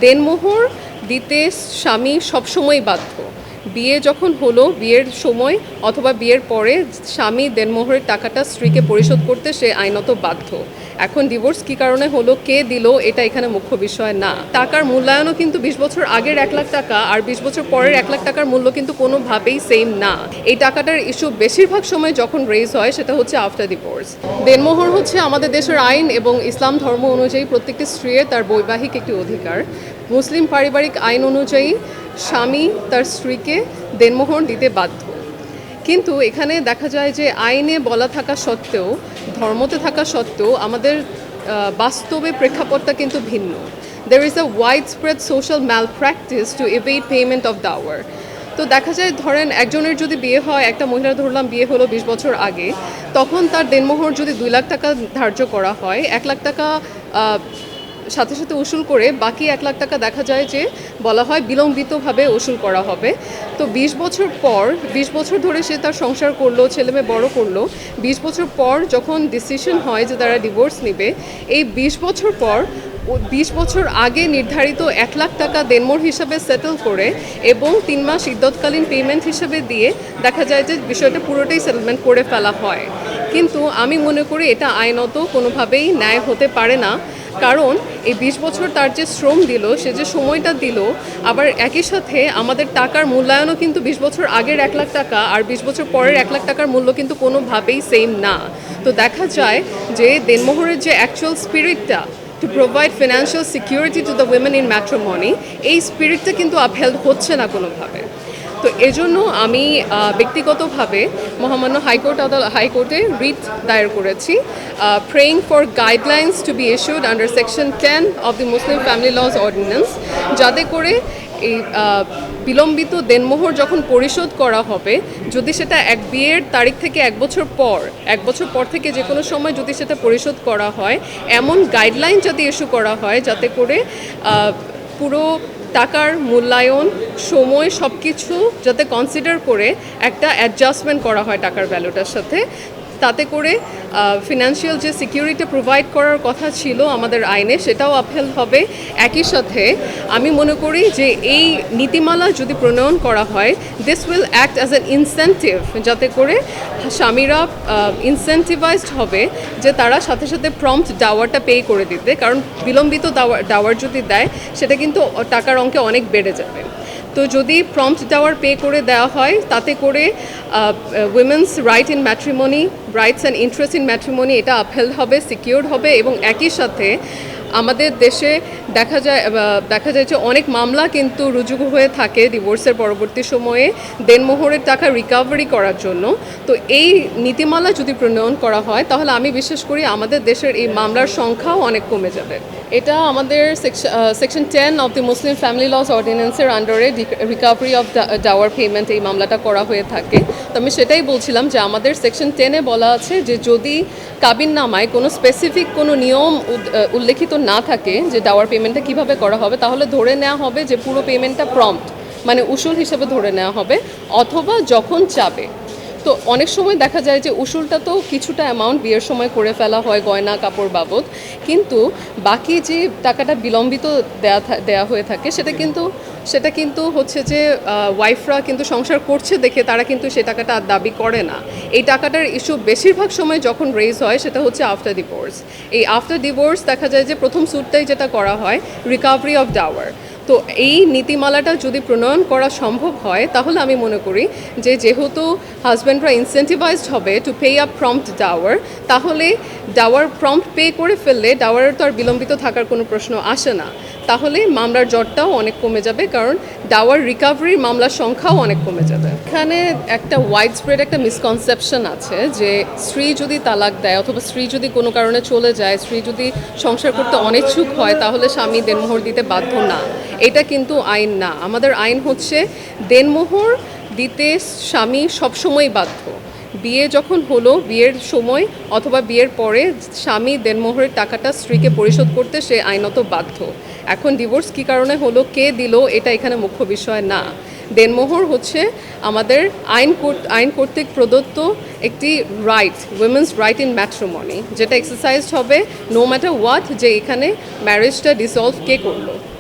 দেনমোহর দিতে স্বামী সবসময় বাধ্য। বিয়ে যখন হলো, বিয়ের সময় অথবা বিয়ের পরে স্বামী দেনমোহরের টাকাটা স্ত্রীকে পরিশোধ করতে সে আইনত বাধ্য। এখন ডিভোর্স কী কারণে হলো, কে দিল, এটা এখানে মুখ্য বিষয় না। টাকার মূল্যায়নও কিন্তু 20 বছর আগের 1 লাখ টাকা আর 20 বছর পরের 1 লাখ টাকার মূল্য কিন্তু কোনোভাবেই সেম না। এই টাকাটার ইস্যু বেশিরভাগ সময় যখন রেজ হয় সেটা হচ্ছে আফটার ডিভোর্স। দেনমোহর হচ্ছে আমাদের দেশের আইন এবং ইসলাম ধর্ম অনুযায়ী প্রত্যেকটি স্ত্রীর তার বৈবাহিক একটি অধিকার। মুসলিম পারিবারিক আইন অনুযায়ী স্বামী তার স্ত্রীকে দেনমোহর দিতে বাধ্য। কিন্তু এখানে দেখা যায় যে আইনে বলা থাকা সত্ত্বেও, ধর্মতে থাকা সত্ত্বেও আমাদের বাস্তবে প্রেক্ষাপটটা কিন্তু ভিন্ন। There is a widespread social malpractice to evade payment of dower. তো দেখা যায় ধরেন একজনের যদি বিয়ে হয়, একটা মহিলার ধরলাম বিয়ে হলো 20 বছর আগে, তখন তার দেনমোহর যদি 2 লাখ টাকা ধার্য করা হয়, 1 লাখ টাকা সাথে সাথে উসুল করে বাকি 1 লাখ টাকা দেখা যায় যে বলা হয় বিলম্বিতভাবে উসুল করা হবে। তো 20 বছর পর, 20 বছর ধরে সে তার সংসার করলো, ছেলেমেয়ে বড় করলো, 20 বছর পর যখন ডিসিশন হয় যে তারা ডিভোর্স নেবে, এই 20 বছর পর 20 বছর আগে নির্ধারিত 1 লাখ টাকা দেনমোহর হিসাবে সেটেল করে এবং 3 মাস ইদ্যৎকালীন পেমেন্ট হিসাবে দিয়ে দেখা যায় যে বিষয়টা পুরোটাই সেটেলমেন্ট করে ফেলা হয়। কিন্তু আমি মনে করি এটা আইনত কোনোভাবেই ন্যায় হতে পারে না। কারণ এই 20 বছর তার যে শ্রম দিল, সে যে সময়টা দিল, আবার একই সাথে আমাদের টাকার মূল্যায়নও কিন্তু 20 বছর আগের 1 লাখ টাকা আর 20 বছর পরের 1 লাখ টাকার মূল্য কিন্তু কোনোভাবেই সেম না। তো দেখা যায় যে দেনমোহরের যে actual স্পিরিটটা to provide financial security to the women in matrimony, এই স্পিরিটটা কিন্তু আপহেল্ড হচ্ছে না কোনোভাবে। তো এজন্য আমি ব্যক্তিগতভাবে মহামান্য হাইকোর্টে রিট দায়ের করেছি, praying for guidelines to be issued under section 10 of the Muslim family laws ordinance, যাতে করে এই বিলম্বিত দেনমোহর যখন পরিশোধ করা হবে, যদি সেটা বিয়ের তারিখ থেকে 1 বছর পর থেকে যে কোনো সময় যদি সেটা পরিশোধ করা হয়, এমন গাইডলাইন যাতে ইস্যু করা হয় যাতে করে পুরো টাকার মূল্যায়ন, সময়, সব কিছু যাতে কনসিডার করে একটা অ্যাডজাস্টমেন্ট করা হয় টাকার ভ্যালুটার সাথে, তাতে করে ফিনান্সিয়াল যে সিকিউরিটি প্রোভাইড করার কথা ছিল আমাদের আইনে, সেটাও আপহেল্ড হবে। একই সাথে আমি মনে করি যে এই নীতিমালা যদি প্রণয়ন করা হয়, this will act as an incentive, যাতে করে স্বামীরা ইনসেন্টিভাইজড হবে যে তারা সাথে সাথে প্রম্পট ডাওয়ারটা পে করে দিতে। কারণ বিলম্বিত ডাওয়ার যদি দেয়, সেটা কিন্তু টাকার অঙ্কে অনেক বেড়ে যাবে। তো যদি প্রম্পট ডাওয়ার পে করে দেওয়া হয়, তাতে করে women's right in matrimony, rights and interest in matrimony, এটা আপহেল্ড হবে, সিকিউরড হবে। এবং একই সাথে আমাদের দেশে দেখা যায় যে অনেক মামলা কিন্তু রুজু হয়ে থাকে ডিভোর্সের পরবর্তী সময়ে দেনমোহরের টাকা রিকভারি করার জন্য। তো এই নীতিমালা যদি প্রণয়ন করা হয়, তাহলে আমি বিশ্বাস করি আমাদের দেশের এই মামলার সংখ্যাও অনেক কমে যাবে। এটা আমাদের section 10 of the Muslim family laws অর্ডিন্যান্সের আন্ডারে রিকভারি অফ ডাওয়ার পেমেন্ট এই মামলাটা করা হয়ে থাকে। তো আমি সেটাই বলছিলাম যে আমাদের সেকশন 10-এ বলা আছে যে যদি কাবিননামায় কোনো স্পেসিফিক কোনো নিয়ম উল্লেখিত না থাকে যে ডাওয়ার পেমেন্টটা কীভাবে করা হবে, তাহলে ধরে নেওয়া হবে যে পুরো পেমেন্টটা প্রম্পট, মানে উসুল হিসেবে ধরে নেওয়া হবে, অথবা যখন চাবে। তো অনেক সময় দেখা যায় যে উসুলটা তো কিছুটা অ্যামাউন্ট বিয়ের সময় করে ফেলা হয় গয়না কাপড় বাবদ, কিন্তু বাকি যে টাকাটা বিলম্বিত দেয়া হয়ে থাকে সেটা কিন্তু হচ্ছে যে ওয়াইফরা কিন্তু সংসার করছে দেখে তারা কিন্তু সে টাকাটা আর দাবি করে না। এই টাকাটার ইস্যু বেশিরভাগ সময় যখন রেজ হয় সেটা হচ্ছে আফটার ডিভোর্স। এই আফটার ডিভোর্স দেখা যায় যে প্রথম সুটটাই যেটা করা হয় রিকভারি অফ ডাওয়ার। তো এই নীতিমালাটা যদি প্রণয়ন করা সম্ভব হয়, তাহলে আমি মনে করি যে যেহেতু হাজব্যান্ডরা ইনসেন্টিভাইজড হবে to pay up prompt Dawr, তাহলে ডাওয়ার প্রম্পট পে করে ফেললে ডাওয়ারের তো আর বিলম্বিত থাকার কোনো প্রশ্ন আসে না। তাহলে মামলার জটটাও অনেক কমে যাবে, কারণ ডাওয়ার রিকভারির মামলার সংখ্যাও অনেক কমে যাবে। এখানে একটা ওয়াইড স্প্রেড একটা মিসকনসেপশন আছে যে স্ত্রী যদি তালাক দেয় অথবা স্ত্রী যদি কোনো কারণে চলে যায়, স্ত্রী যদি সংসার করতে অনিচ্ছুক হয়, তাহলে স্বামী দেনমোহর দিতে বাধ্য না। এটা কিন্তু আইন না। আমাদের আইন হচ্ছে দেনমোহর দিতে স্বামী সবসময় বাধ্য। বিয়ে যখন হলো, বিয়ের সময় অথবা বিয়ের পরে স্বামী দেনমোহরের টাকাটা স্ত্রীকে পরিশোধ করতে সে আইনত বাধ্য। এখন ডিভোর্স কী কারণে হলো, কে দিল, এটা এখানে মুখ্য বিষয় না। দেনমোহর হচ্ছে আমাদের আইন কর্তৃক প্রদত্ত একটি right, women's right in matrimony, যেটা এক্সারসাইজড হবে নো ম্যাটার হোয়াট, যে এখানে ম্যারেজটা ডিসলভ কে করলো।